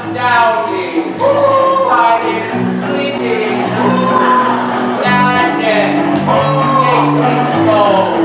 astounding. Time is fleeting. Madness takes its toll.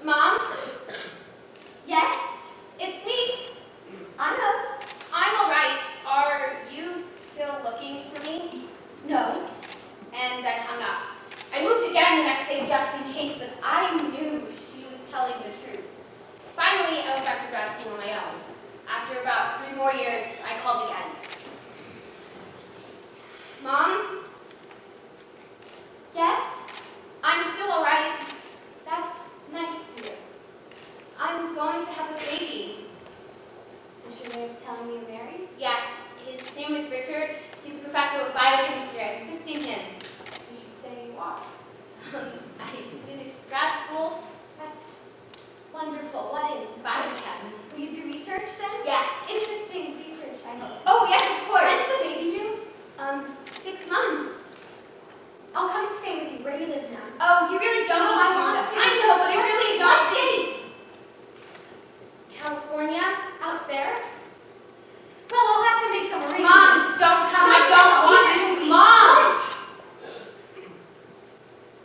Mom? Oh, you really don't No, want I to do want that. to. I know, but I What really state? don't. What state? California, out there. Well, I'll have to make some arrangements. Mom, don't come. I Not don't just want even to. to eat. Mom! What?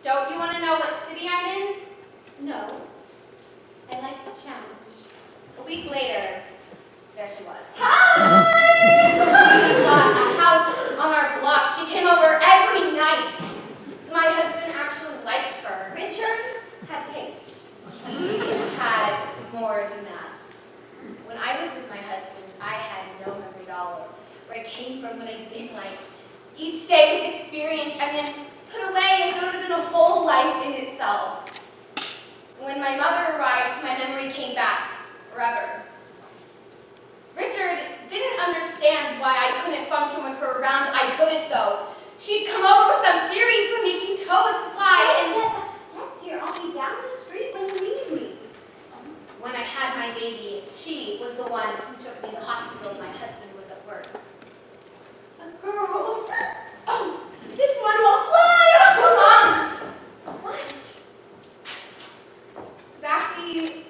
Don't you want to know what city I'm in? No. I like the challenge. A week later, there she was. Hi! She bought a house on our block. She came over every night. My husband actually liked her. Richard had taste. He had more than that. When I was with my husband, I had no memory at all of where I came from, what I'd been like. Each day was experienced and then put away as though it had been a whole life in itself. When my mother arrived, my memory came back forever. Richard didn't understand why I couldn't function with her around. I couldn't, though. She'd come over with some theory for making toads fly, and Don't get upset, dear. I'll be down the street when you need me. when I had my baby, she was the one who took me to the hospital. My husband was at work. A girl. Oh, this one will fly. Mom! What? Exactly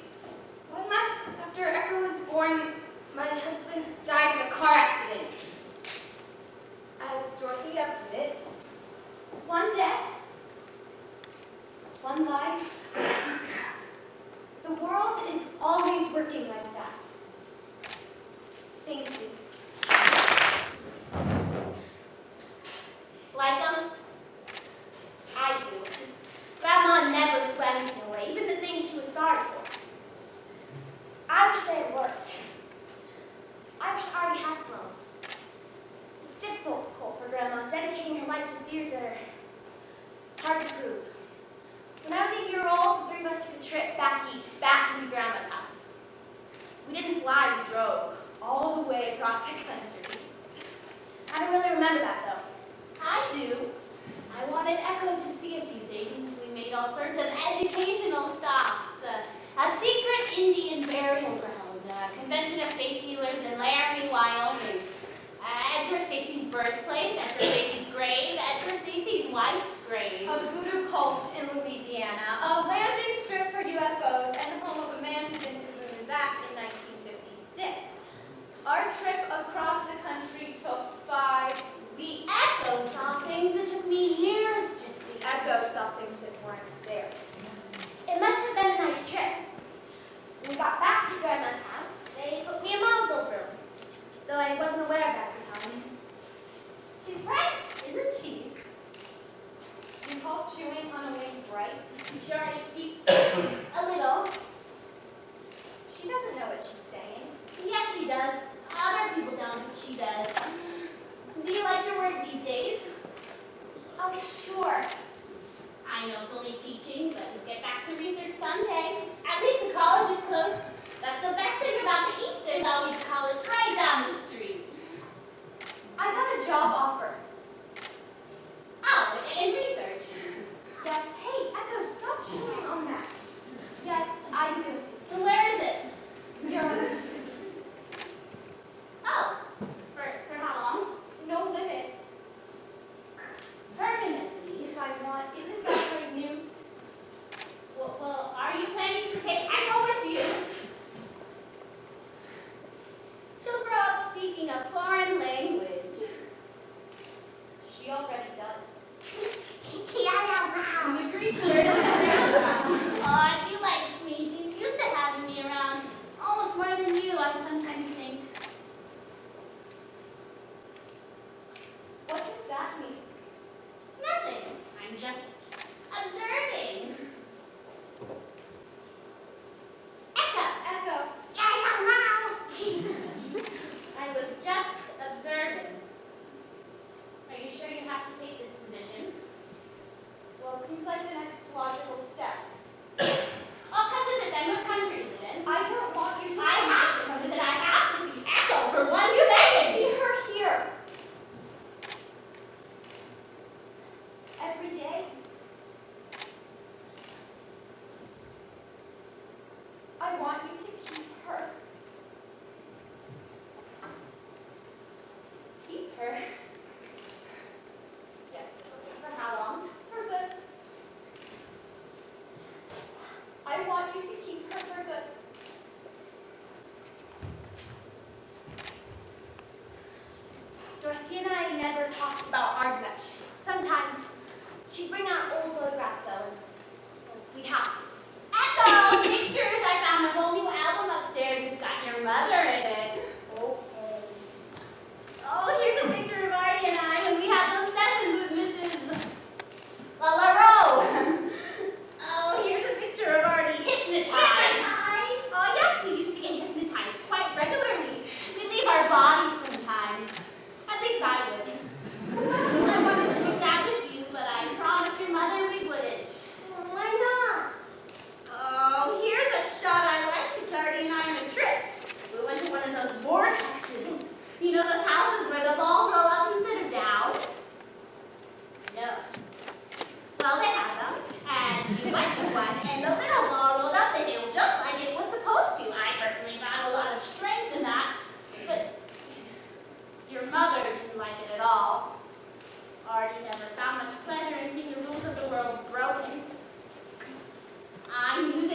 1 month after Echo was born, my husband died in a car accident. As Dorothea put it, One death. One life. The world is always working like that. thank you. Like them? I do. Grandma never threw anything away, even the things she was sorry for. I wish they had worked. I wish I already had flown. It's difficult for Grandma, dedicating her life to theories that are hard to prove. When I was 8 years old, the three of us took a trip back east, back into Grandma's house. We didn't fly, we drove all the way across the country. I don't really remember that, though. I do. I wanted Echo to see a few things. We made all sorts of educational stops. A secret Indian burial ground, a convention of faith healers in Laramie, Wyoming. Edgar Stacy's birthplace, Edgar Stacy's grave, Edgar Stacy's wife's grave. A voodoo cult in Louisiana, a landing strip for UFOs, and the home of a man who'd been to the moon back in 1956. Our trip across the country took 5 weeks. Echo saw things it took me years to see. Echo saw things that weren't there. It must have been a nice trip. When we got back to Grandma's house, they put me in Mom's old room, though I wasn't aware of that at the time. She's bright, isn't she? You call chewing on a wing bright? She already speaks a little. She doesn't know what she's saying. Yes, she does. Other people don't, but she does. Do you like your work these days? Oh, sure. I know it's only teaching, but you'll get back to research someday. At least the college is close. That's the best thing about the East. There's always a college right down the street. I got a job offer. Oh, in research. Yes. Hey, Echo, stop chewing on that. Yes, I do. And where is it? You're Oh, for how long? no limit. Permanently. If I want, isn't that great news? Well, are you planning to take Echo with you? She'll grow up speaking a foreign language. She already does. The Greek word. Oh, she likes me. She's used to having me around. Almost more than you, I sometimes think. What does that mean? Nothing. I'm just observing. Echo. Echo, I was just observing. Are you sure you have to take this position? well, it seems like the next logical step. I'll come visit then. What country is it in? I don't want you to. I have to come visit. I have to see Echo for 1 You can second. see her here. Every day. I want you to keep her. Keep her. Yes. For how long? For good.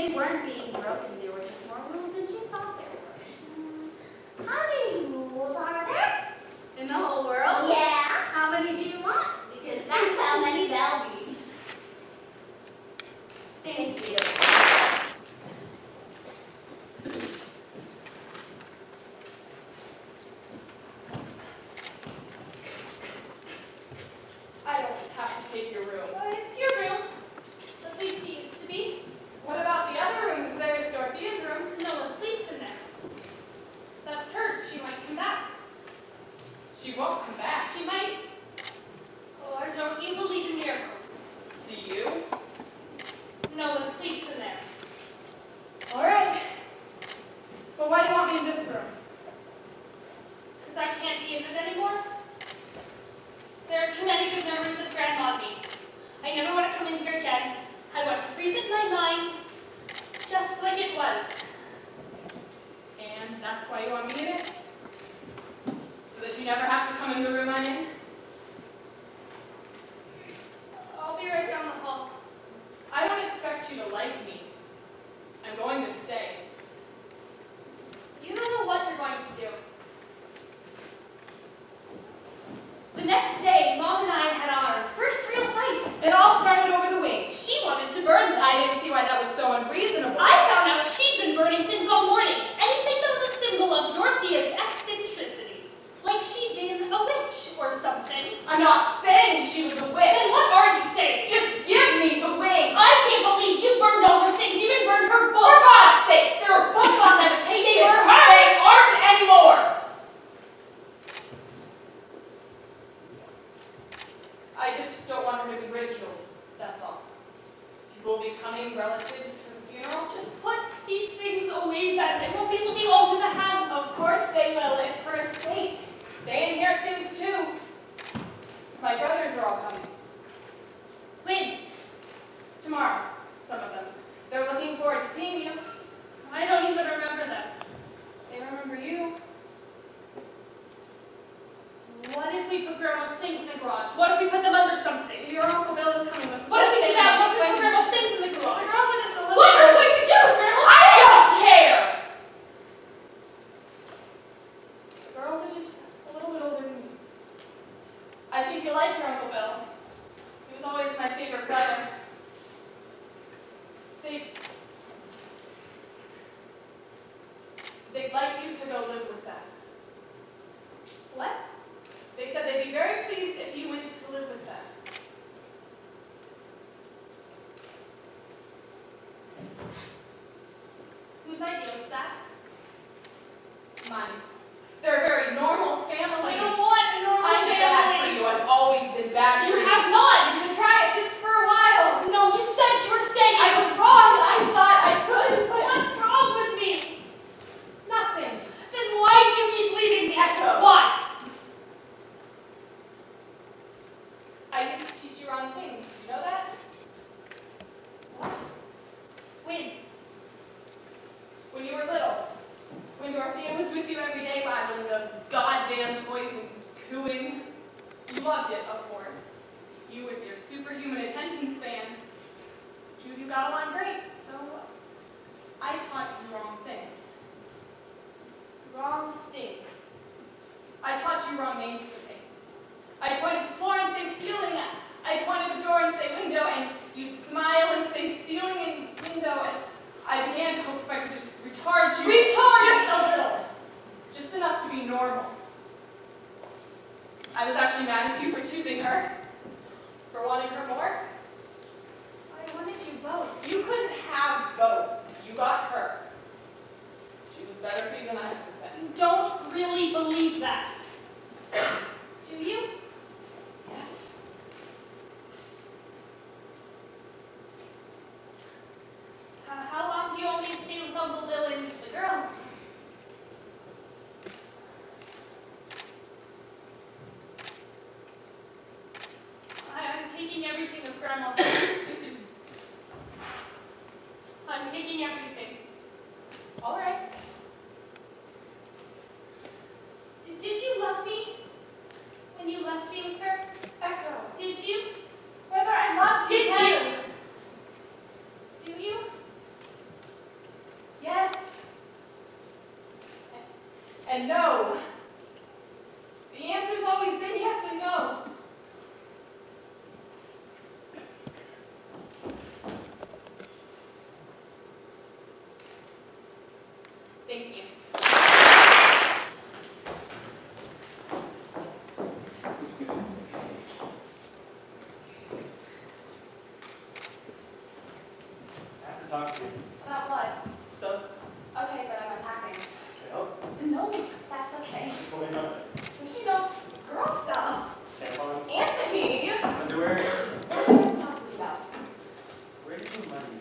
they weren't being broken. They were just more rules than she thought there were. How many rules are there? In the whole world? Yeah. How many do you want? Because that's how many there'll be. Thank you. I don't have to take your room. Well, it's your room. At least it used to be. What about the other rooms? There's Dorothea's room. No one sleeps in there. That's hers. She might come back. She won't come back. She might. Or don't you believe in miracles? Do you? No one sleeps in there. All right. But why do you want me in this room? Because I can't be in it anymore. There are too many good memories of Grandma and me. I never want to come in here again. I want to freeze it in my mind, just like it was. And that's why you want me in it? So that you never have to come in the room I'm in? I'll be right down the hall. I don't expect you to like me. I'm going to stay. You don't know what you're going to do. The next day, Mom and I had our first real fight. It all started over the wing. She wanted to burn them. I didn't see why that was so unreasonable. I found out she'd been burning things all morning. Anything that was a symbol of Dorothea's eccentricity. Like she'd been a witch or something. I'm not saying she was a witch. Then what are you saying? Just give me the wing. I can't believe you burned all her things. You even burned her For books. God's sakes, there are books on meditation. They were hers. They aren't anymore. I just don't want her to be ridiculed. That's all. People will be coming, relatives for the funeral. Just put these things away then. They won't be looking all through the house. Of course they will. It's her estate. They inherit things too. My brothers are all coming. When? Tomorrow, some of them. They're looking forward to seeing you. I don't even remember them. They remember you. What if we put Grandma's things in the garage? What if we put them under something? Your Uncle Bill is coming with What if we do that? What if we When- put Grandma's things in the The garage? girls are just a little What are we going to do with Grandma's I don't care! The girls are just a little bit older than you. I think you like your Uncle Bill. He was always my favorite brother. They'd like you to go live with them. What? They said they'd be very pleased if you went to live with them. Whose idea was that? Mine. They're a very normal family. I don't want a normal I'm family. bad for you. I've always been bad for You you. have not. You can try it just for a while. No, you said you were staying. I was wrong. I thought I could, but What's wrong with me? nothing. Then why did you keep leaving me? Echo. Why? I used to teach you wrong things. Did you know that? What? When? When you were little. When Dorothea was with you every day battling those goddamn toys and cooing. You loved it, of course. You with your superhuman attention span. You got along great, so I taught you wrong things. Wrong things. I taught you wrong names for things. I pointed the floor and say ceiling. I pointed the door and say window, and you'd smile and say ceiling and window, and I began to hope if I could just retard you. Retard! Just a little. Just enough to be normal. I was actually mad at you for choosing her. For wanting her more. I wanted you both. You couldn't have both. You got her. She was better for you than I could have been. You don't really believe that. Do you? Yes. How long do you want me to stay with Uncle Bill and the girls? I'm taking everything of Grandma's. I'm taking everything. All right. Did you love me when you left me with her? Echo. Did you? Whether I loved you. Did you? Do you? and no. The answer's always been yes and no. Thank you. I have to talk to you. About what? Stuff. Okay, but I'm unpacking. Can I help? No, that's okay. What do you know? But you know, girl stuff. Tampons? Anthony! Underwear? What do you have to talk to me about? Where did you money?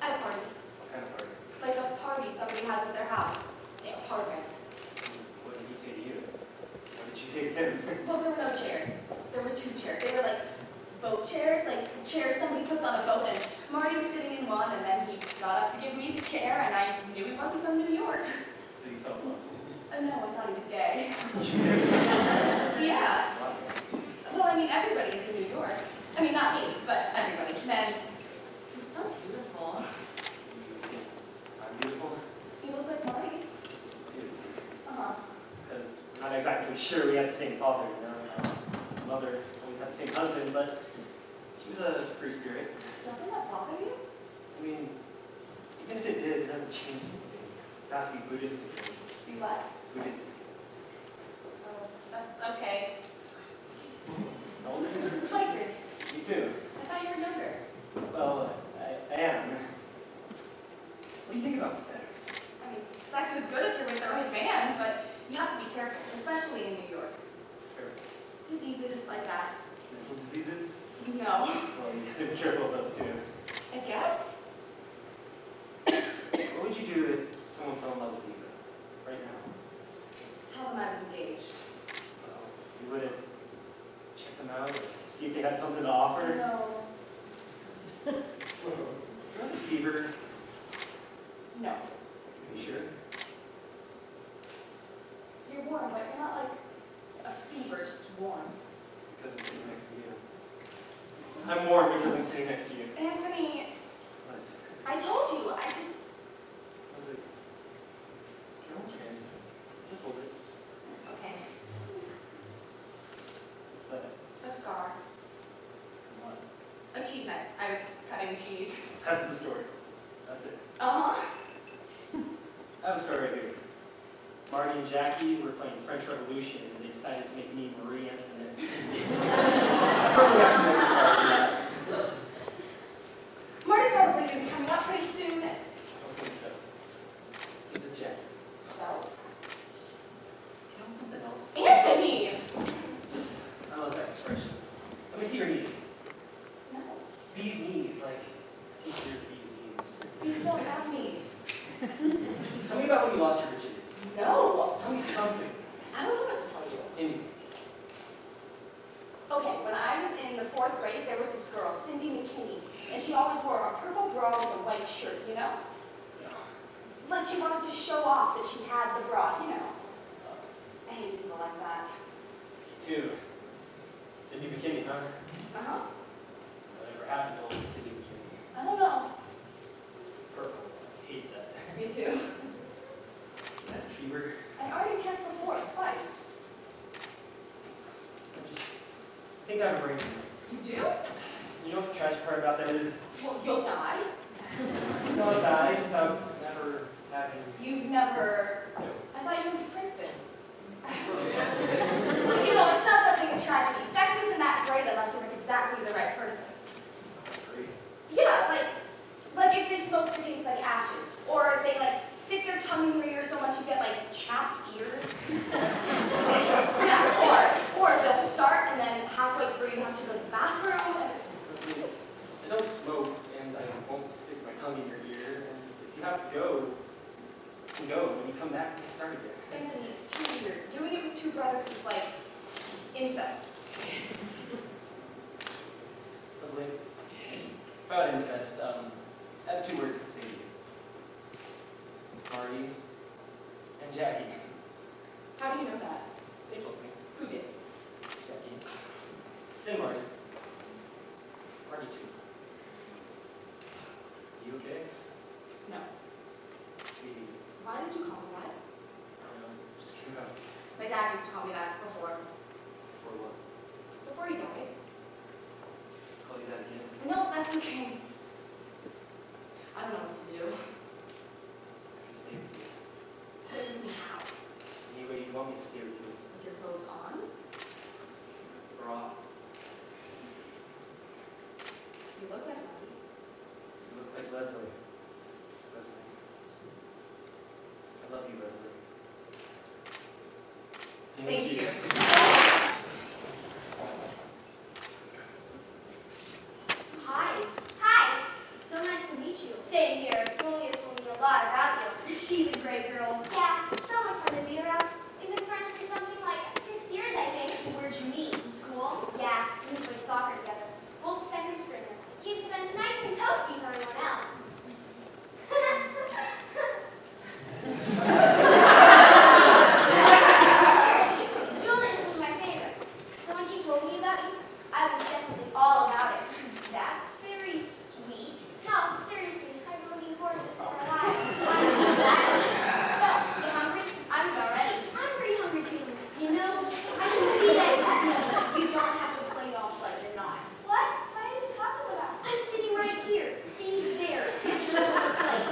At a party. What kind of party? Like a party somebody has at their house. The apartment. What did he say to you? What did she say to him? Well, there were no chairs. There were 2 chairs. They were like boat chairs, like chairs somebody puts on a boat, and Marty was sitting in one, and then he got up to give me the chair, and I knew he wasn't from New York. So you felt love. No, I thought he was gay. Yeah. Well, I mean, everybody is in New York. I mean, not me, but everybody. Men. He was so beautiful. I'm beautiful. He looked like Marty. Uh-huh. Because we're not exactly sure we had the same father, you know. Mother always had the same husband, but she was a free spirit. Doesn't that bother you? I mean, even if it did, it doesn't change anything. You have to be Buddhist. Be what? Buddhist. Oh, that's okay. How old are you? 23. Me too. I thought you were younger. Well, I am. What do you think about sex? I mean, sex is good if you're with the right man, but you have to be careful, especially in New York. Sure. Diseases like that. Mental diseases? No. Well, you gotta be careful of those too. I guess. What would you do if someone fell in love with you right now? Tell them I was engaged. Well, you wouldn't check them out or see if they had something to offer? No. Do you have a fever? No. Are you sure? You're warm, but you're not like a fever, just warm. Because I'm sitting next to you. I'm warm because I'm sitting next to you. Anthony, What? I told you, I just... Was it? Can I hold your hand? Just hold it. Okay. What's that? A scar. What? A cheese knife. I was cutting cheese. That's the story. That's it. Uh-huh. I have a story right here. Marty and Jackie were playing French Revolution, and they decided to make me Marie Antoinette. I probably have some notes as far as that. Marty's probably going to be coming up pretty soon. I don't think so. Here's the jacket. So... You want something else? Anthony! I love that expression. Let me see your knee. No. Bee's knees, like, teach your bee's knees. Bees don't have knees. Tell me about when you lost your virginity. No. Tell me something. I don't know what to tell you. Anything. Okay, when I was in the 4th grade, there was this girl, Cindy McKinney, and she always wore a purple bra with a white shirt, you know? Like she wanted to show off that she had the bra, you know? I hate people like that. Two. Cindy McKinney, huh? Uh-huh. Whatever happened to old Cindy McKinney? I don't know. Purple. I hate that. Me too. That fever. I already checked before, twice. I think I have a brain tumor. You do? You know what the tragic part about that is? Well, you'll die. No, I died without never having. You've never... No. I thought you went to Princeton. Well, you know, it's not that big a tragedy. Sex isn't that great unless you're with exactly the right person. Great. Yeah, like if they smoke that tastes like ashes, or if they like stick their tongue in your ear so much you get like chapped ears. Yeah, or they'll start and then halfway through you have to go to the bathroom. And Listen, I don't smoke and I won't stick my tongue in your ear. And if you have to go, you can go. When you come back, you can start again. Anthony, it's too weird. Doing it with 2 brothers is like incest. Leslie, about incest, I have 2 words to say to you. Marty and Jackie. How do you know that? They told me. Who did? Jackie. And Marty. Marty too. You okay? No. Sweetie. Why did you call me that? I don't know. Just came come? My dad used to call me that before. For what? Before he died. Call you that again? No, that's okay. I don't know what to do. I can stay with you. Stay with me how? Any way you want me to stay with you. With your clothes on? Or off. You look like me. You look like Leslie. Leslie. I love you, Leslie. Thank you. Hi. Hi. It's so nice to meet you. Same here. Julia told me a lot about you. She's a great girl. Yeah, so much fun to be around. We've been friends for something like 6 years, I think. Where'd you meet? In school? Yeah, we played soccer together. Both second stringers. Keeps them nice and toasty for everyone else. Julia's one of my favorites. So when she told me about you, I was definitely all about it. That's very sweet. No, seriously, I've been looking forward to this for a while. So, you hungry? I'm about ready. I'm pretty hungry too. You know, I can see that you're stealing. You don't have to play it off like you're not. What? What are you talking about? I'm sitting right here. See there. Pictures of the plane.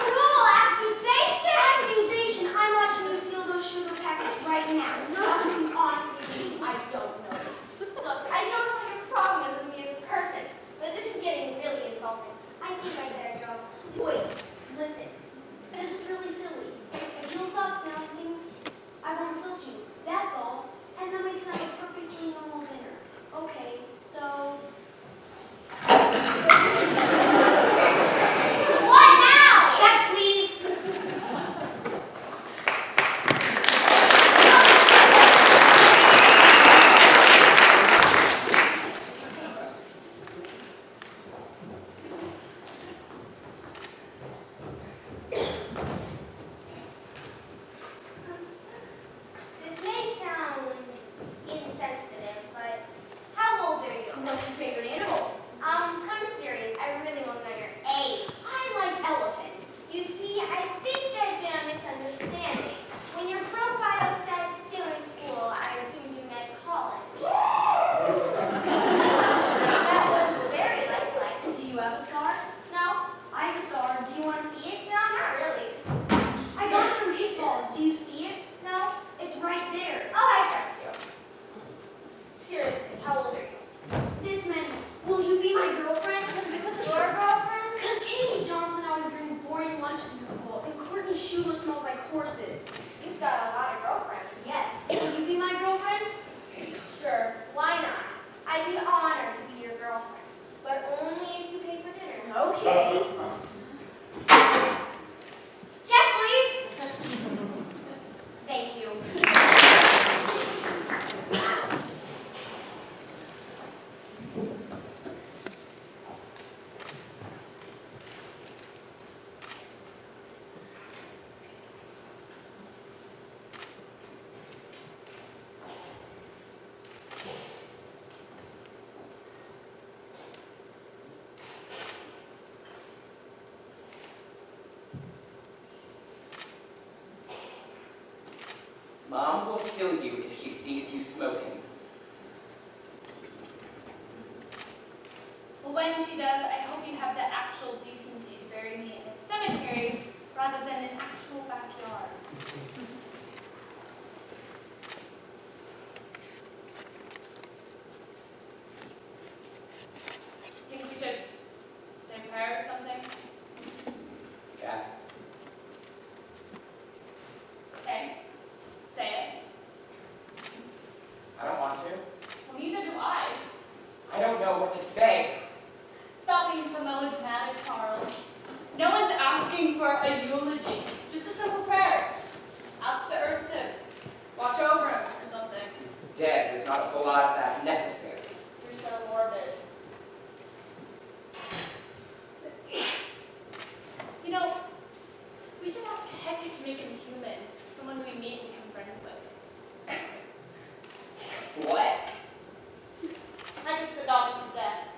Cruel accusation! Accusation! I'm watching you steal those sugar packets right now. Honestly, I don't notice. Look, I don't know what your problem is with me as a person, but this is getting really insulting. I think I better go. Wait, listen. This is really silly. If you'll stop stealing things, I won't insult you. That's all. And then we can have a perfectly normal dinner. Okay, so... What now? Check, please. This may sound insensitive, but how old are you? What's your favorite animal? I'm serious. I really want to know your age. I like elephants. You see, I think there's been a misunderstanding. When your profile said still in school, I assumed you meant college. That was very lifelike. Do you have a scar? No. I have a scar. Do you want to see it? No, not really. I got it from kickball. Do you see it? No. It's right there. Oh, I trust you. Seriously, how old are you? This man, will you be my girlfriend? Your girlfriend? Because Katie Johnson always brings boring lunches to school, and Courtney Schuler smells like horses. You've got a lot of girlfriends. Yes. Will you be my girlfriend? Sure. Why not? I'd be honored to be your girlfriend, but only if you pay for dinner. Okay. Check, please. Thank you. Mom will kill you if she sees you smoking. Well, when she does, I hope you have the actual decency to bury me in a cemetery rather than an actual backyard. Think we should say a prayer or something? Yes. Okay. Say it. I don't want to. Well, neither do I. I don't know what to say. Stop being so melodramatic, Charles. No one's asking for a eulogy. Just a simple prayer. Ask the earth to watch over him or something. He's dead. There's not a whole lot of that necessary. You're so morbid. You know, we should ask Hecate to make him human. Someone we meet and become friends with. What? Hecate's the goddess of death.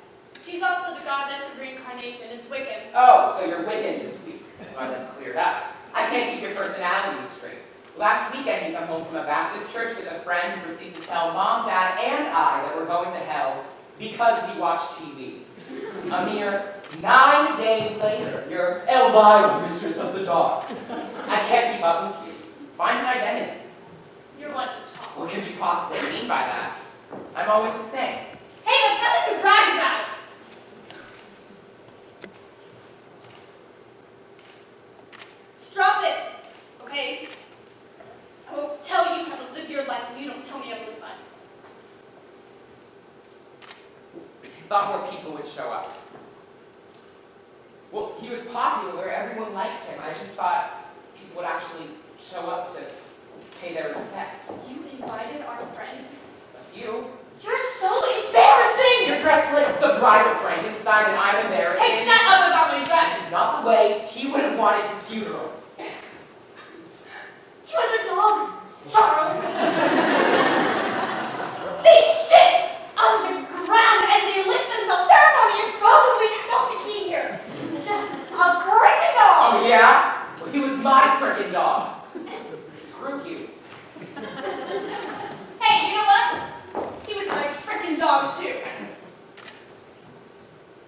She's also the goddess of reincarnation. It's Wiccan. Oh, so you're Wiccan this week. Glad that's cleared up. I I can't keep your personalities straight. Last weekend, you come home from a Baptist church with a friend and proceed to tell Mom, Dad, and I that we're going to hell because we watch TV. A mere 9 days later, you're Elvira, mistress of the dark. I can't keep up with you. Find an identity. You're one to talk. What could you possibly mean by that? I'm always the same. Hey, that's nothing to brag about. Just drop it, okay? I won't tell you how to live your life, and you don't tell me how to live mine. I thought more people would show up. Well, he was popular, everyone liked him. I just thought people would actually show up to pay their respects. You invited our friends. A few. You're so embarrassing! You're dressed like the bride of Frankenstein, and I'm embarrassing. Hey, shut up about my dress! This is not the way he would have wanted his funeral. He was a dog, Charles. They shit on the ground and they lick themselves. Ceremony is probably not the key here. It's just a freaking dog. Oh, yeah? Well, he was my frickin' dog. Screw you. Hey, you know what? He was my freaking dog too.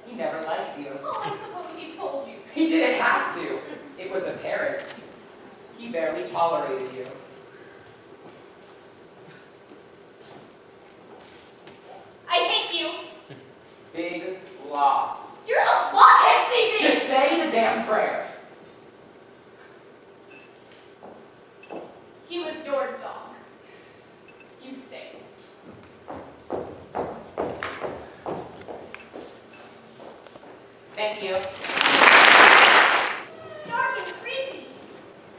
He never liked you. Oh, I suppose he told you. He didn't have to. It was apparent. He barely tolerated you. I hate you. Big loss. You're a blockhead, CB. Just say the damn prayer. He was your dog. You say. Thank you. It's dark and creepy.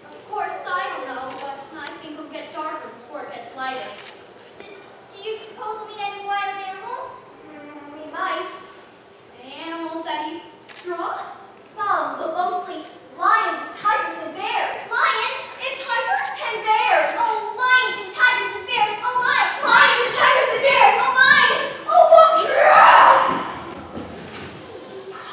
Of course, I don't know, but I think it'll get darker before it gets lighter. Do you suppose we'll meet any wild animals? We might. Animals that eat straw? Some, but mostly lions and tigers and bears. Lions and tigers and bears. Oh, lions and tigers and bears. Oh my. Lions and tigers and bears. Oh my. Oh look.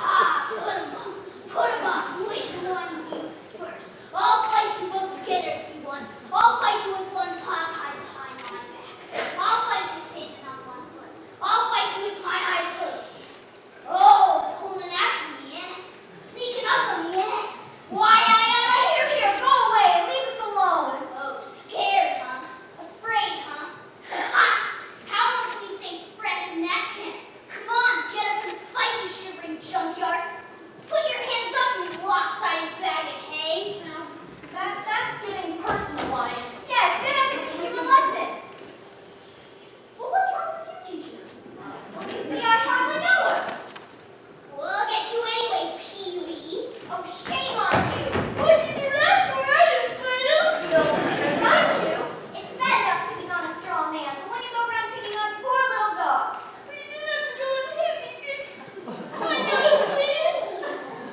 Ah, put 'em up. Put 'em up. Which one you first? I'll fight you both together if you want. I'll fight you with one paw tied behind my back. I'll fight you standing on one foot. I'll fight you with my eyes closed. Oh, pulling an axe on me, eh? Sneaking up on me, eh? Why, Here, go away and leave us alone. Oh, scared, huh? Afraid, huh? Ha! How long can you stay fresh in that camp? Come on, get up and fight, you shivering junkyard. Put your hands up, you lopsided bag of hay. Now, that's getting personal, Lion. Yes, then I can teach him a lesson. Well, what's wrong with you, teacher? Well, you see, I hardly know him. Well, I'll get you anyway, Pee-wee. Oh, shame on you. What'd you do that for? I didn't find out. No, it's not to. It's bad enough picking on a strong man, but when you go around picking on poor little dogs. But you didn't have to go and hit me, did you? My nose bleeding.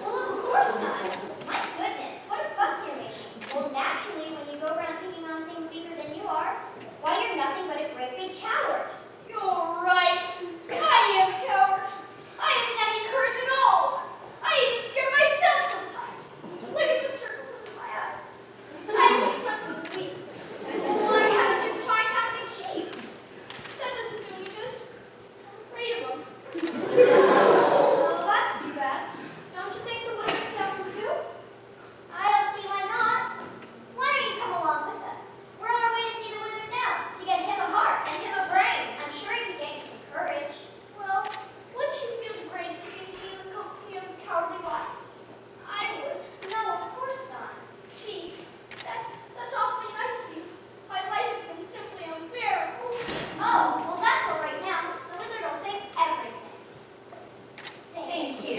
Well, of course not. My goodness, what a fuss you're making. Well, naturally, when you go around picking on things weaker than you are, why, you're nothing but a great big coward. You're right. I am a coward. I haven't any courage at all. I even scare myself sometimes. Look at the circles under my eyes. I haven't slept in weeks. Why haven't you tried counting sheep? That doesn't do any good. I'm afraid of them. Well, that's too bad. Don't you think the wizard can help you too? I don't see why not. Why don't you come along with us? We're on our way to see the wizard now, to get him a heart and him a brain. I'm sure he can get you some courage. Well, wouldn't you feel great to be seen in the company of a cowardly wife? I would. No, of course not. Gee, that's awfully nice of you. My life has been simply unbearable. Oh, well, that's all right now. The wizard will fix everything. Thank you.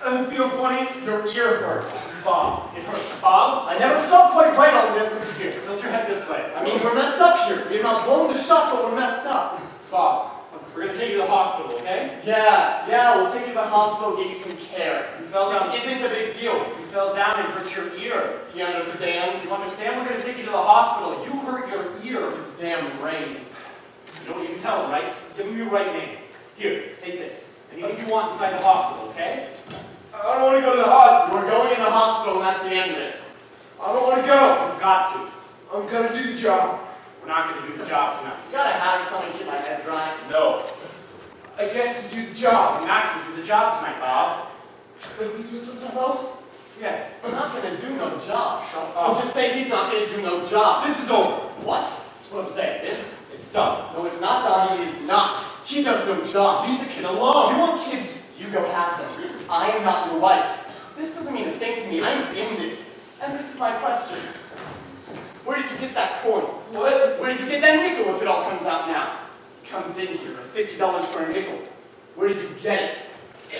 I feel funny. Your ear hurts. Bob. It hurts. Bob? I never felt quite right on this. Here, tilt your head this way. I mean, we're messed up here. We're not blowing the shot, but we're messed up. Bob, we're gonna take you to the hospital, okay? Yeah, we'll take you to the hospital, get you some care. You fell down. This isn't a big deal. You fell down and hurt your ear. He understands. You understand? We're gonna take you to the hospital. You hurt your ear. This damn rain. You know what you can tell him, right? Give him your right name. Here, take this. Anything you want inside the hospital, okay? I don't want to go to the hospital. We're going in the hospital, and that's the end of it. I don't want to go. You've got to. I'm going to do the job. We're not going to do the job tonight. You gotta have someone keep my head dry. No. I get to do the job. We're not going to do the job tonight, Bob. Let me do something else. Yeah. I'm not gonna do no job. Shut I'm up. just saying he's not gonna do no job. This is over. What? That's what I'm saying. It's done. No, it's not done. It is not. He does no job. Leave the kid alone. You want kids? You go have them. I am not your wife. This doesn't mean a thing to me. I'm in this. And this is my question. Where did you get that coin? What? Where did you get that nickel if it all comes out now? It comes in here at $50 for a nickel. Where did you get it?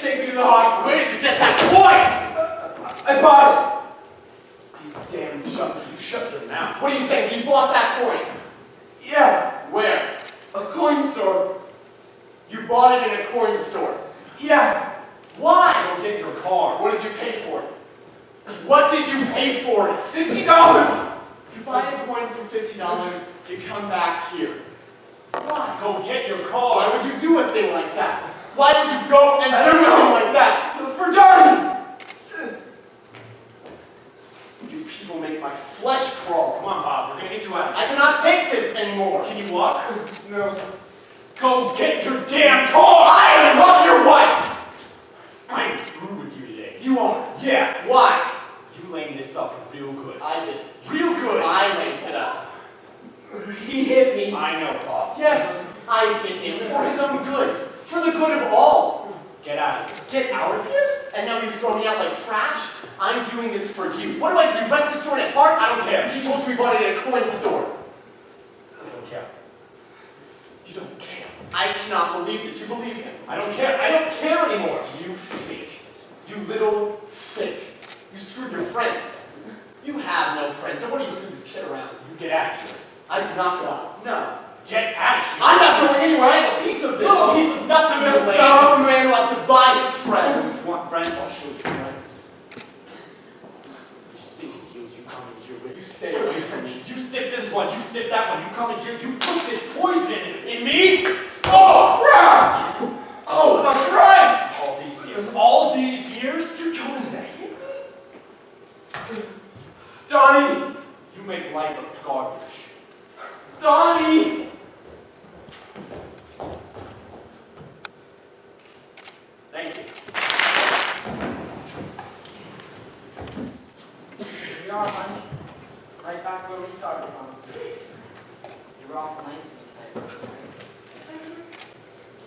Take me to the hospital. Where did you get that coin? I bought These damn junkies. You shut your mouth. What are you saying? You bought that coin? it. Yeah, Where? a coin store. You bought it in a coin store. Yeah, Why? Go get your car. What did you pay for it? What did you pay for it? $50. You buy a coin for $50, you come back here. Why? Go get your Why car. would you do a thing like that? Why would you go and do a thing like that? For Darnie. You people make my flesh crawl. Come on, Bob. We're going to get you out of here. I cannot take this anymore. Can you walk? No. Go get your damn car. I am not your wife! I'm through with you today. You are. Yeah. Why? You laid this up real good. I did. Real good. I laid it up. He hit me. I know, Bob. Yes, I hit him for his own good. For the good of all. Get out of here. Get out of here? And now you throw me out like trash? I'm doing this for you. What do I do? Rent the store in Park? I don't care. He told you we bought it at a coin store. I don't care. You don't care. I cannot believe this. You believe him. I don't care. I don't care anymore. You fake. You little fake. You screwed your friends. You have no friends. So what do you screw this kid around? You get out of here. I do not go. No. Get out of here. I'm not going anywhere. I have a piece of this. No, piece of nothing, You're Bill a Lane. stubborn man who has to buy his friends. You want friends? I'll show you friends. These stinking deals you come in here with. You stay away from me. You stick this one, you stick that one, you come in here, you put this poison in me. Oh, crap! Oh, the Christ! All these years. All these years? You're going to hit me? Donnie! You make life a garbage. Donnie! Thank you. Here we are, honey. Right back where we started from. You were awful nice to me today.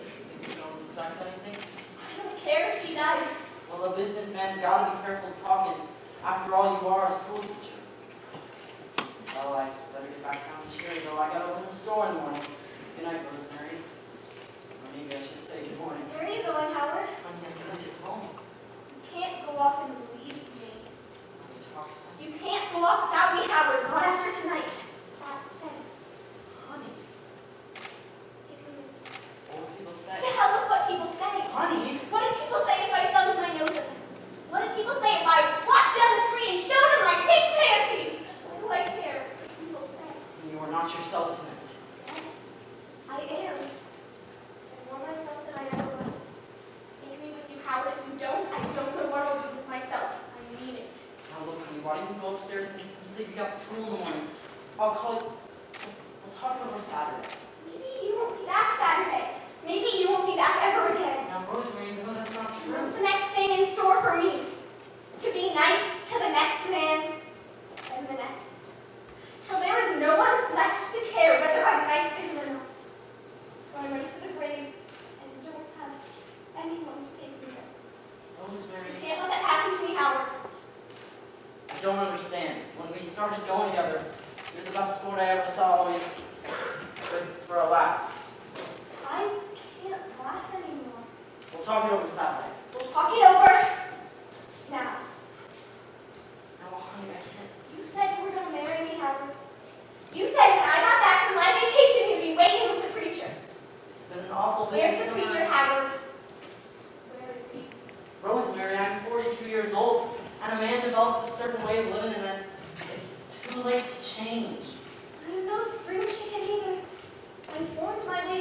You think don't suspect anything? I don't care if she does. Well, a businessman's gotta be careful talking. After all, you are a school teacher. Well, I better get back down to Sherry, though. I gotta open the store in the morning. Good night, Rosemary. Or maybe I should say good morning. Where are you going, Howard? Honey, I gotta get home. You can't go off and leave me. Honey, talk sense. You can't go off without me, Howard. Not after tonight. That sense. Honey, Take me with you. what will people say? To hell with what people say. Honey! What did people say if I thumbed my nose at them? What did people say if I walked down the street and showed them my pink panties? What do I care what people say? You are not yourself tonight. Yes, I am. I'm more myself than I ever was. Take me with you, Howard. If you don't, I don't know what I'll do with myself. I mean it. Now look, honey, why don't you go upstairs and get some sleep? You got school in the morning. I'll call you. We'll talk over Saturday. Maybe you won't be back Saturday. Maybe you won't be back ever again. Now, Rosemary, you know that's not true. What's the next thing in store for me? To be nice to the next man and the next. Till there is no one left to care whether I'm nice to him or not. So I'm ready for the grave and don't have anyone to take me there. Rosemary, You can't let that happen to me, Howard. I don't understand. When we started going together, you're the best sport I ever saw, always good for a laugh. I can't laugh anymore. We'll talk it over Saturday. We'll talk it over now. No, honey, I can't. You said you were going to marry me, Howard. You said when I got back from my vacation, you'd be waiting with the preacher. It's been an awful Where's business the summer. preacher, Howard? Where is he? Rosemary, I'm 42 years old, and a man develops a certain way of living, and then it's too late to change. I'm no spring chicken either. I formed my ways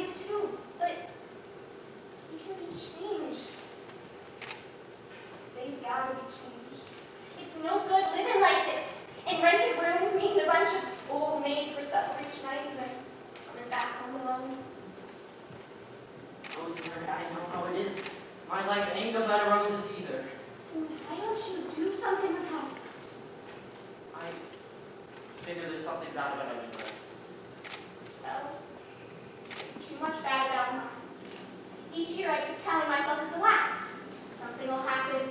changed. They've got to be changed. It's no good living like this. In rented rooms, meeting a bunch of old maids for supper each night, and then coming back home alone. Rosemary, I know how it is. My life ain't no bed of roses either. Why don't you do something about it? I figure there's something bad about everywhere. Well, there's too much bad about mine. Each year I keep telling myself it's the last. Something will happen.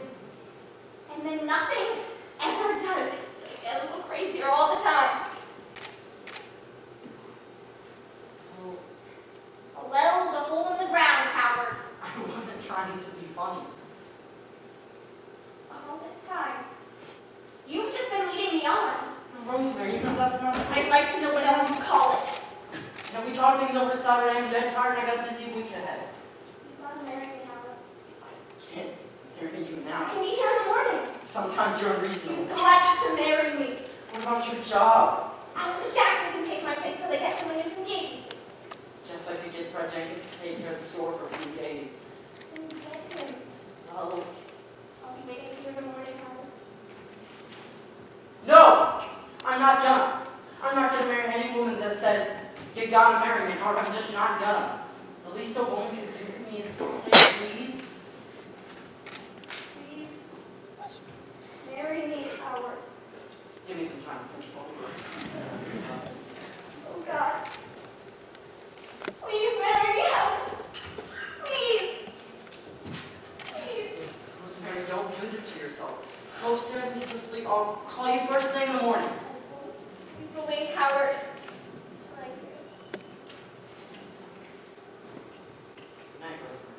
And then nothing ever does. It's get a little crazier all the time. Oh, Well, the hole in the ground, Howard. I wasn't trying to be funny. All this time. You've just been leading me on. Rosemary, you know that's not... I'd like to know what else you call it. You know, we talked things over Saturday. I'm dead tired and I got a busy week ahead. You've got to marry me, Howard. I can't marry you I now. can be here in the morning. Sometimes you're unreasonable. You've got to marry me. What about your job? Allison Jackson can take my place till they get someone in from the agency. Just like I could get Fred Jenkins to take care of the store for a few days. And get him. Oh. I'll be waiting here in the morning, Howard. No! I'm not gonna. I'm not gonna marry any woman that says, you gotta marry me, Howard. I'm just not gonna. The least a woman can do for me is say please. Please. Marry me, Howard. Give me some time to think over. Oh, God. Please marry me, Howard. Please. Please. Rosemary, don't do this to yourself. Go upstairs and get to sleep. I'll call you first thing in the morning. I won't sleep a wink, Howard. Until I hear it. Good night, Rosemary.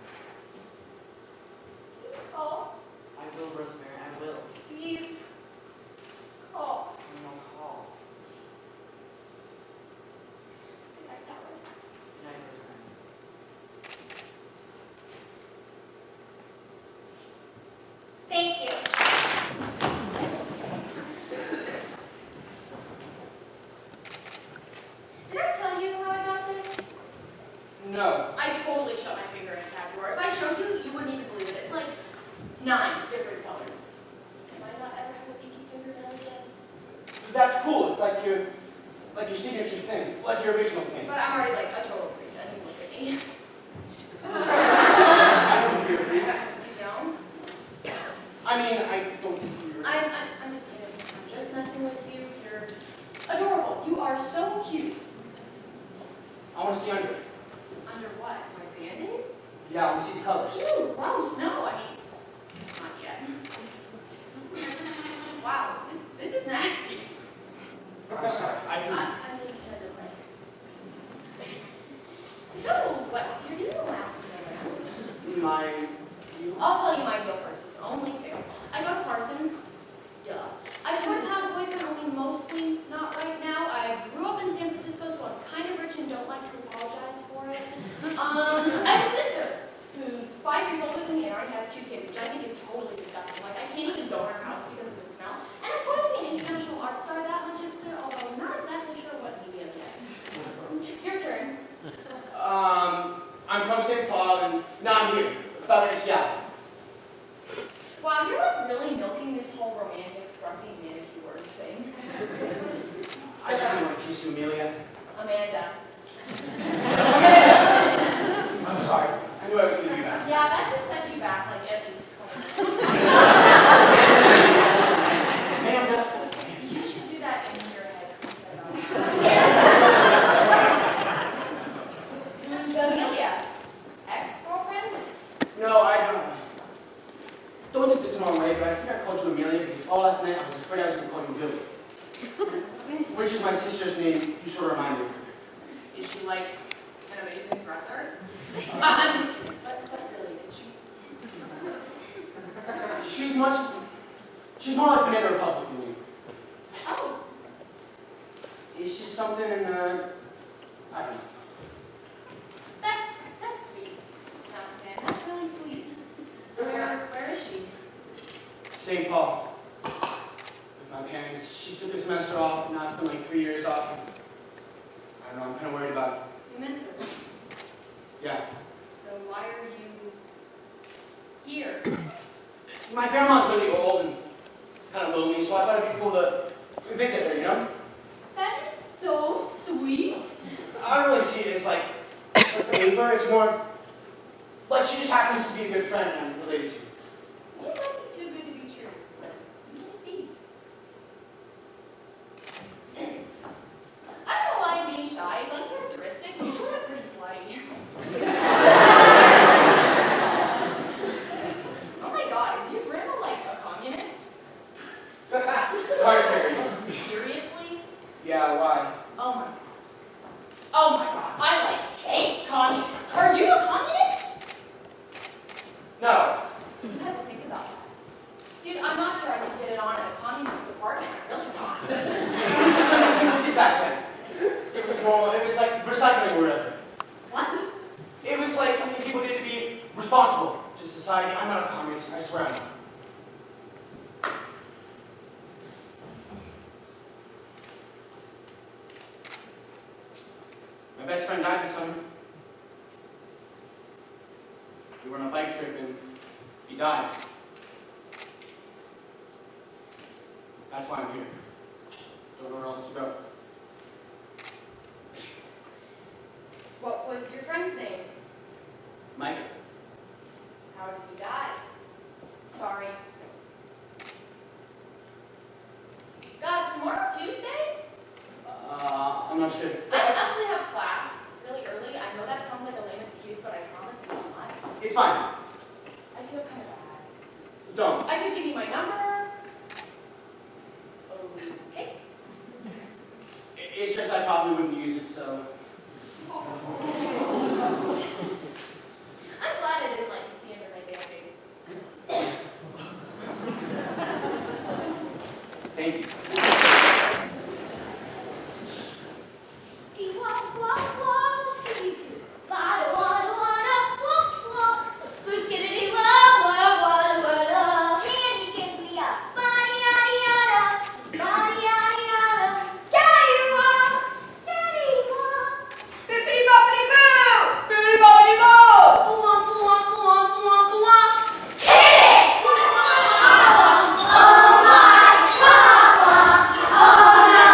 Please call. I will, Rosemary. I will. Please. Call. No call. Good night, Howard. Good night, Rosemary. Thank you. Did I tell you how I got this? No. I totally shut my finger in a cat drawer. If I showed you, you wouldn't even believe it. It's like 9 different colors. Am I not ever have a pinky fingernail again? That's cool. It's like your signature thing, like your original thing. But I'm already like a total freak. I think look at me. I don't think you're a freak. You don't? I mean, I don't think you're. I'm just kidding. I'm just messing with you. You're adorable. You are so cute. I want to see under. Under what? My Band-Aid? Yeah, I want to see the colors. Ooh, gross. No, I mean, not yet. Wow, this is nasty. I'm sorry. I can. I mean, in a good way. So, what's your deal now? My. I'll tell you my deal first. It's only fair. I go to Parsons. Duh. I sort of have a boyfriend, only mostly not right now. I grew up in San Francisco, so I'm kind of rich and don't like to apologize for it. I have a sister who's 5 years older than me and already has 2 kids, which I think is totally disgusting. Like, I can't even go in her house because of the smell. And I'm going to be an international art star, that much is clear, although I'm not exactly sure what medium yet. Your turn. I'm from St. Paul, and now I'm here. About to Seattle. Wow, you're like really milking this whole romantic, scruffy manicures thing. I just really want to kiss you, Amelia. Amanda. I'm sorry. I knew I was going to do that. Yeah, that just set you back like at least 20 minutes. Amanda. You should do that in your head instead of. Who's Amelia? Ex-girlfriend? No, don't take this the wrong way, but I think I called you Amelia because all last night I was afraid I was going to call you Billy. Which is my sister's name. You sort of remind me of her. Is she like an amazing dresser? I'm just kidding, but really, is she? She's more like Banana Republic than you. Oh, It's just something in the, I don't know. that's sweet. No, man, that's really sweet. Where is she? St. Paul. With my parents, she took a semester off, now it's been like 3 years off. I don't know, I'm kind of worried about it. You miss her. Yeah. So why are you My grandma's really old and kind of lonely, so I thought it'd be cool to visit her, you know? That is so sweet. I don't really see it as like a favor. It's more like she just happens to be a good friend and I'm related to. You might be too good to be true. Maybe. I don't know why I'm being shy. It's uncharacteristic. You sure look pretty slutty. Oh my god, is your grandma like a communist? Hard carry. Seriously? Yeah, why? Oh my. Oh my god, I like hate communists. Are you a communist? No. You have to think about that. Dude, I'm not sure I could get it on at a communist apartment. I really don't. It was just something people did back then. It was normal. It was like recycling or whatever. What? It was like something people did to be responsible to society. I'm not a communist. I swear I'm not. My best friend died this summer. We were on a bike trip and he died. That's why I'm here. Don't know where else to go. What was your friend's name? Micah. How did he die? Sorry. God, is tomorrow Tuesday? I'm not sure. I actually have class really early. I know that sounds like a lame excuse, but I promise it's not. It's fine. I feel kind of bad. Don't. I could give you my number. Okay. It's just I probably wouldn't use it, so. I'm glad I didn't let you see under my band-aid. Thank you. Ski walk, walk, walk, ski doo. Wada, wada, wada, walk, walk. Who's gonna do wada, wada, wada? Candy give me a body, yada, yada. Body, yada, yada. Scatty walk, scatty walk. Bippity boppity boo! Bippity boppity boo! Womp womp womp womp womp. Hit it! Oh my, mama. Oh no,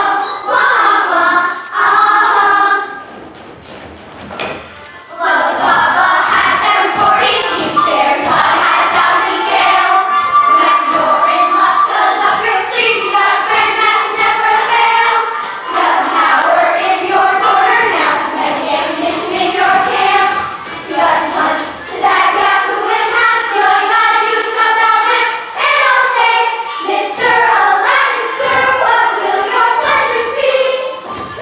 mama. Well, Baba had them 40 deep shares, I had 1,000 tails. Next you're in luck, 'cause up your sleeves you got a friend that never fails. You got some power in your corner now, some heavy ammunition in your camp. You got some punch, 'cause that's got the win house. All you gotta do is rub that whip, and I'll say, Mr. Aladdin, sir, what will your pleasures be?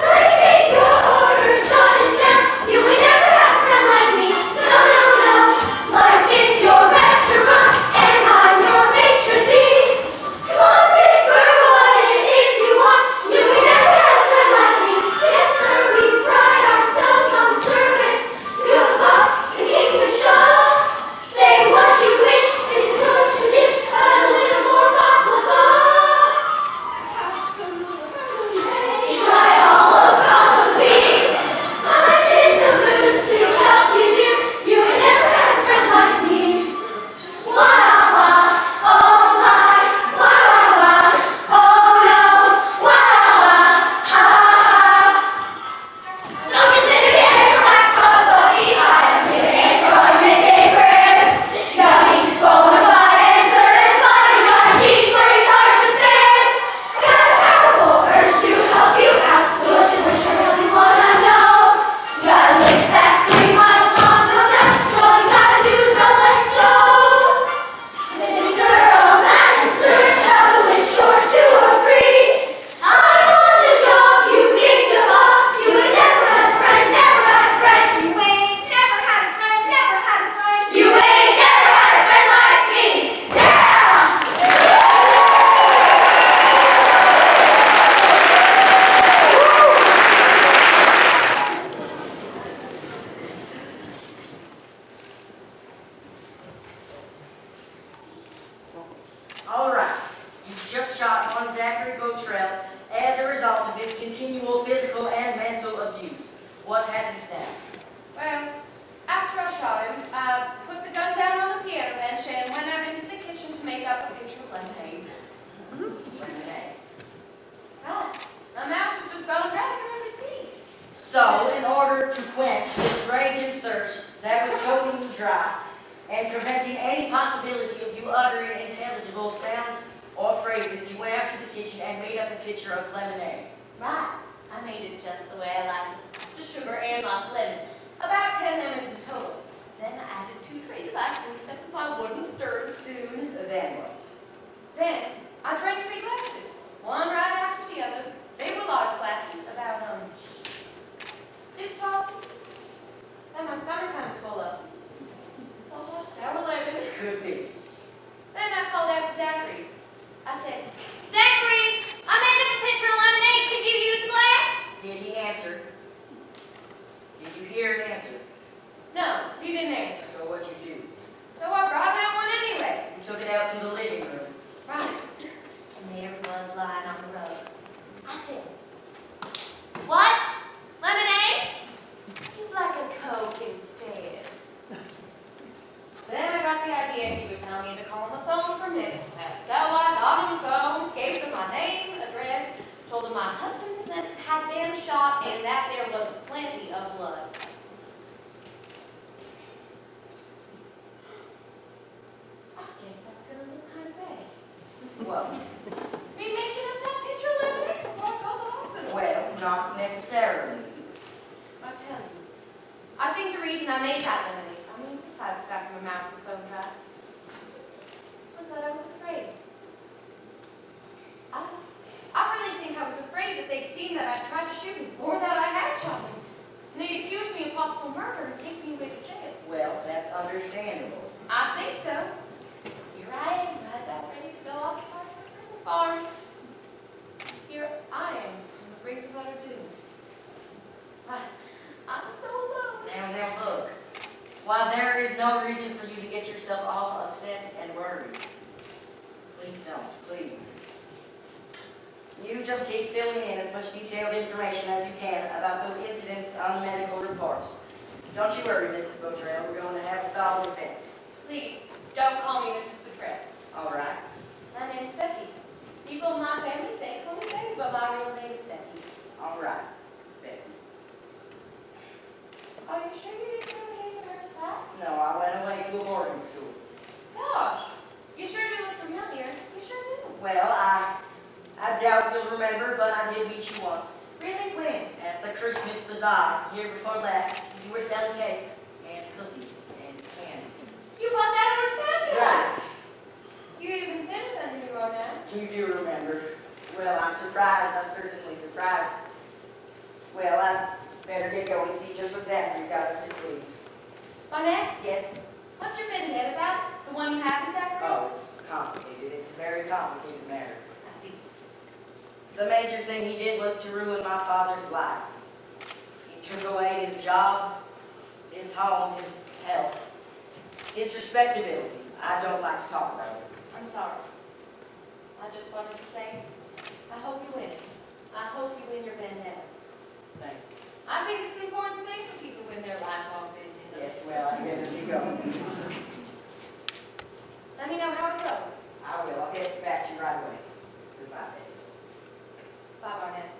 I take your order, jot it down. You will never have a friend like me. No, no, no. Life is your restaurant, and I'm your maitre d'. Come on, whisper what it is you want. You will never have a friend like me. Yes, sir, we pride ourselves on service. You're the boss, the king, the show. Say what you wish, it's no tradition. A little more baklava. Try all around the beat. I'm in the mood to help you do. You ain't never had a friend like me. Wah-wah, oh my, wah-wah, oh no, wah-wah, ah. Something in the air, like probably I'm giving extra midday prayers. Got me bona fide and certified. You got a cheat for your charge of fares. Got a powerful urge to help you out. So what you wish I really wanna know. You got a list that's 3 miles long, no doubt. So all you gotta do is go like so. Mr. Aladdin, sir, how is short to agree? I'm on the job, you picked them up. You ain't never had a friend, never had a friend. You ain't never had a friend, never had a friend. You ain't never had a friend like me. Yeah! All right, you've just shot one Zachary Botrell as a result of his continual physical and mental abuse. What happens now? Well, after I shot him, I put the gun down on the piano bench and went out into the kitchen to make up kitchen and made up a pitcher of lemonade. Right. I made it just the way I like it. Just sugar and lots of lemon. About 10 lemons in total. Then I added 2 trays of ice cream stuck with my wooden stirring spoon. Then what? Then I drank 3 glasses, one right after the other. They were large glasses, about this tall. Then my stomach kind of swelled up. Oh, that's sour lemon. Could be. Then I called out to Zachary. I said, Zachary, I made up a pitcher of lemonade. Could you use a glass? Did he answer? Did you hear an answer? No, he didn't answer. So what'd you do? So I brought out one anyway. You took it out to the living room. Right. And there it was lying on the rug. I said, what? Lemonade? You'd like a Coke instead. Then I got the idea he was telling me to call on the phone for medical help. So I got on the phone, gave him my name, address, told him my husband had been shot and that there was plenty of blood. I guess that's gonna look kind of bad. Well, Me making up that picture of lemonade before I called the hospital. well, not necessarily. I tell you, I think the reason I made that lemonade, besides the fact my mouth was bone dry, was that I was afraid. I really think I was afraid that they'd seen that I tried to shoot him, or that I had shot him. And they'd accuse me of possible murder and take me away to jail. Well, that's understandable. I think so. Here I am, right about ready to go off to a prison farm. Here I am, on the brink of utter doom. I'm so alone. Now look. Why, there is no reason for you to get yourself all upset and worried. Please don't, please. You just keep filling in as much detailed information as you can about those incidents on the medical reports. Don't you worry, Mrs. Botrell. We're going to have a solid defense. Please, don't call me Mrs. Betrayal. All right. My name's Becky. People in my family, they call me Becky, but my real name is Becky. All right, Becky. Are you sure you didn't go to Hazelhurst High? No, I went away to a boarding school. Gosh, you sure do look familiar. You sure do. Well, I doubt you'll remember, but I did meet you once. Really? When? At the Christmas Bazaar, year before last. You were selling cakes and cookies and candy. You bought that orange pancake? Right. You're even thinner than you are now. You do remember. Well, I'm surprised. I'm certainly surprised. Well, I better get going and see just what Zachary's got up his sleeve. Barnett, Yes? what's your vendetta about? The one you have with Zachary? Oh, it's complicated. It's a very complicated matter. I see. The major thing he did was to ruin my father's life. He took away his job, his home, his health, his respectability. I don't like to talk about it. I'm sorry. I just wanted to say, I hope you win it. I hope you win your vendetta. Thank you. I think it's an important thing for people when they're lifelong vendettas. Yes, well, I better be going. Let me know how it goes. I will. I'll get back to you right away. Goodbye, baby. Bye, Barnett.